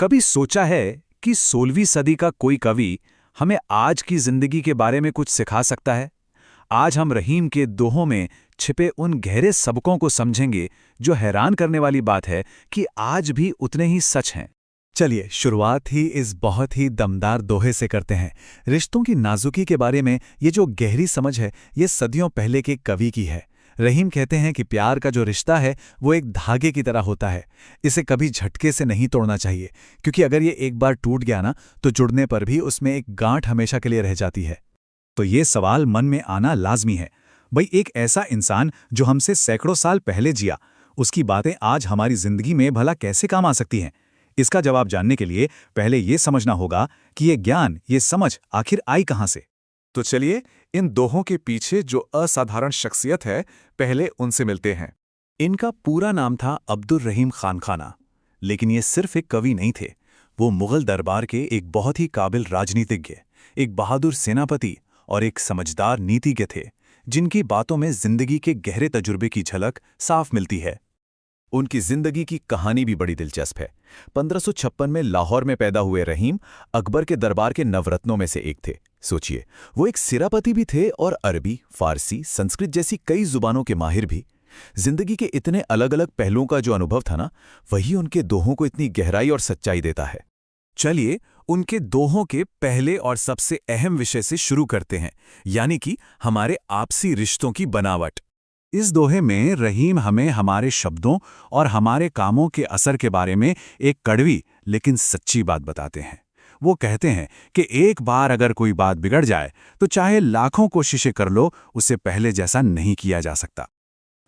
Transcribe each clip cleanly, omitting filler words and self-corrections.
कभी सोचा है कि 16वीं सदी का कोई कवि हमें आज की जिंदगी के बारे में कुछ सिखा सकता है? आज हम रहीम के दोहों में छिपे उन गहरे सबकों को समझेंगे जो हैरान करने वाली बात है कि आज भी उतने ही सच हैं। चलिए शुरुआत ही इस बहुत ही दमदार दोहे से करते हैं। रिश्तों की नाजुकी के बारे में ये जो गहरी समझ है, ये सदियों पहले के कवि की है। रहीम कहते हैं कि प्यार का जो रिश्ता है वो एक धागे की तरह होता है। इसे कभी झटके से नहीं तोड़ना चाहिए, क्योंकि अगर ये एक बार टूट गया ना, तो जुड़ने पर भी उसमें एक गांठ हमेशा के लिए रह जाती है। तो ये सवाल मन में आना लाजमी है, भाई एक ऐसा इंसान जो हमसे सैकड़ों साल पहले जिया, उसकी बातें आज हमारी जिंदगी में भला कैसे काम आ सकती हैं? इसका जवाब जानने के लिए पहले ये समझना होगा कि ये ज्ञान, ये समझ आखिर आई कहाँ से। तो चलिए इन दोहों के पीछे जो असाधारण शख्सियत है, पहले उनसे मिलते हैं। इनका पूरा नाम था अब्दुर रहीम खान खाना, लेकिन ये सिर्फ एक कवि नहीं थे। वो मुगल दरबार के एक बहुत ही काबिल राजनीतिज्ञ, एक बहादुर सेनापति और एक समझदार नीतिज्ञ थे, जिनकी बातों में जिंदगी के गहरे तजुर्बे की झलक साफ मिलती है। उनकी जिंदगी की कहानी भी बड़ी दिलचस्प है। 1556 में लाहौर में पैदा हुए रहीम अकबर के दरबार के नवरत्नों में से एक थे। सोचिए, वो एक सिरापति भी थे और अरबी, फारसी, संस्कृत जैसी कई जुबानों के माहिर भी। जिंदगी के इतने अलग अलग पहलुओं का जो अनुभव था ना, वही उनके दोहों को इतनी गहराई और सच्चाई देता है। चलिए उनके दोहों के पहले और सबसे अहम विषय से शुरू करते हैं, यानी कि हमारे आपसी रिश्तों की बनावट। इस दोहे में रहीम हमें हमारे शब्दों और हमारे कामों के असर के बारे में एक कड़वी लेकिन सच्ची बात बताते हैं। वो कहते हैं कि एक बार अगर कोई बात बिगड़ जाए तो चाहे लाखों कोशिशें कर लो, उसे पहले जैसा नहीं किया जा सकता।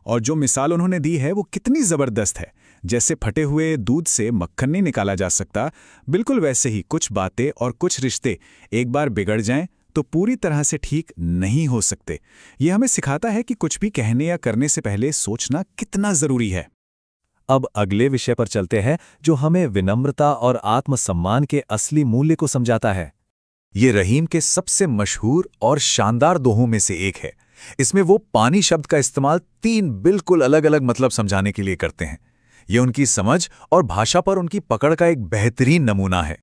और जो मिसाल उन्होंने दी है वो कितनी ज़बरदस्त है। जैसे फटे हुए दूध से मक्खन नहीं निकाला जा सकता, बिल्कुल वैसे ही कुछ बातें और कुछ रिश्ते एक बार बिगड़ जाएं तो पूरी तरह से ठीक नहीं हो सकते। ये हमें सिखाता है कि कुछ भी कहने या करने से पहले सोचना कितना ज़रूरी है। अब अगले विषय पर चलते हैं, जो हमें विनम्रता और आत्मसम्मान के असली मूल्य को समझाता है। ये रहीम के सबसे मशहूर और शानदार दोहों में से एक है। इसमें वो पानी शब्द का इस्तेमाल 3 बिल्कुल अलग अलग मतलब समझाने के लिए करते हैं। ये उनकी समझ और भाषा पर उनकी पकड़ का एक बेहतरीन नमूना है।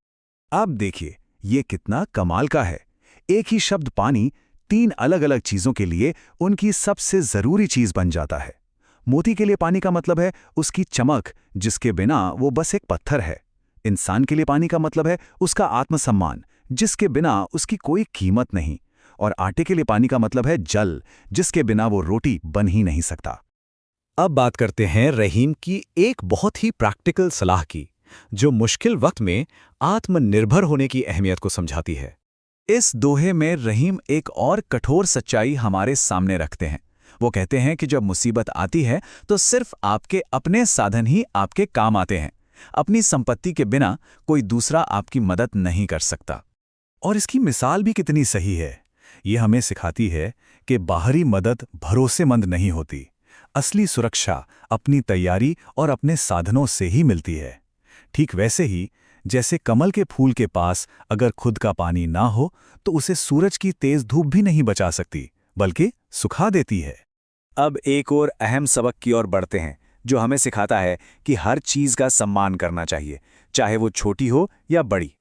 आप देखिए, ये कितना कमाल का है। एक ही शब्द पानी 3 अलग अलग चीजों के लिए उनकी सबसे जरूरी चीज बन जाता है। मोती के लिए पानी का मतलब है उसकी चमक, जिसके बिना वो बस एक पत्थर है। इंसान के लिए पानी का मतलब है उसका आत्मसम्मान, जिसके बिना उसकी कोई कीमत नहीं। और आटे के लिए पानी का मतलब है जल, जिसके बिना वो रोटी बन ही नहीं सकता। अब बात करते हैं रहीम की एक बहुत ही प्रैक्टिकल सलाह की, जो मुश्किल वक्त में आत्मनिर्भर होने की अहमियत को समझाती है। इस दोहे में रहीम एक और कठोर सच्चाई हमारे सामने रखते हैं। वो कहते हैं कि जब मुसीबत आती है तो सिर्फ आपके अपने साधन ही आपके काम आते हैं। अपनी संपत्ति के बिना कोई दूसरा आपकी मदद नहीं कर सकता। और इसकी मिसाल भी कितनी सही है। ये हमें सिखाती है कि बाहरी मदद भरोसेमंद नहीं होती। असली सुरक्षा अपनी तैयारी और अपने साधनों से ही मिलती है। ठीक वैसे ही जैसे कमल के फूल के पास अगर खुद का पानी ना हो तो उसे सूरज की तेज धूप भी नहीं बचा सकती, बल्कि सुखा देती है। अब एक और अहम सबक की ओर बढ़ते हैं, जो हमें सिखाता है कि हर चीज का सम्मान करना चाहिए, चाहे वो छोटी हो या बड़ी।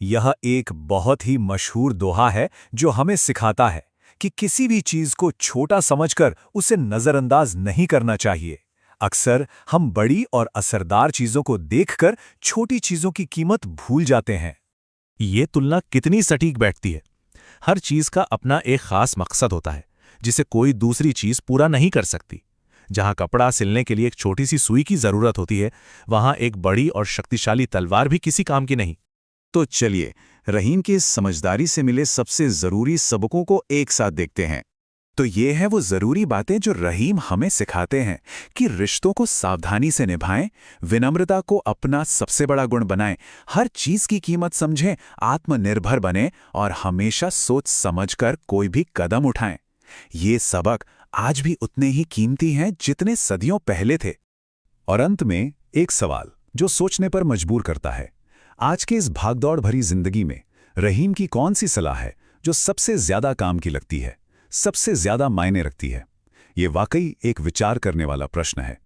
यह एक बहुत ही मशहूर दोहा है जो हमें सिखाता है कि किसी भी चीज को छोटा समझकर उसे नजरअंदाज नहीं करना चाहिए। अक्सर हम बड़ी और असरदार चीजों को देखकर छोटी चीजों की कीमत भूल जाते हैं। ये तुलना कितनी सटीक बैठती है। हर चीज का अपना एक खास मकसद होता है, जिसे कोई दूसरी चीज पूरा नहीं कर सकती। जहां कपड़ा सिलने के लिए एक छोटी सी सुई की जरूरत होती है, वहां एक बड़ी और शक्तिशाली तलवार भी किसी काम की नहीं। तो चलिए रहीम की इस समझदारी से मिले सबसे जरूरी सबकों को एक साथ देखते हैं। तो ये है वो जरूरी बातें जो रहीम हमें सिखाते हैं कि रिश्तों को सावधानी से निभाएं, विनम्रता को अपना सबसे बड़ा गुण बनाएं, हर चीज की कीमत समझें, आत्मनिर्भर बनें और हमेशा सोच समझकर कोई भी कदम उठाएं। ये सबक आज भी उतने ही कीमती हैं जितने सदियों पहले थे। और अंत में एक सवाल जो सोचने पर मजबूर करता है। आज के इस भागदौड़ भरी जिंदगी में रहीम की कौन सी सलाह है जो सबसे ज्यादा काम की लगती है, सबसे ज्यादा मायने रखती है? ये वाकई एक विचार करने वाला प्रश्न है।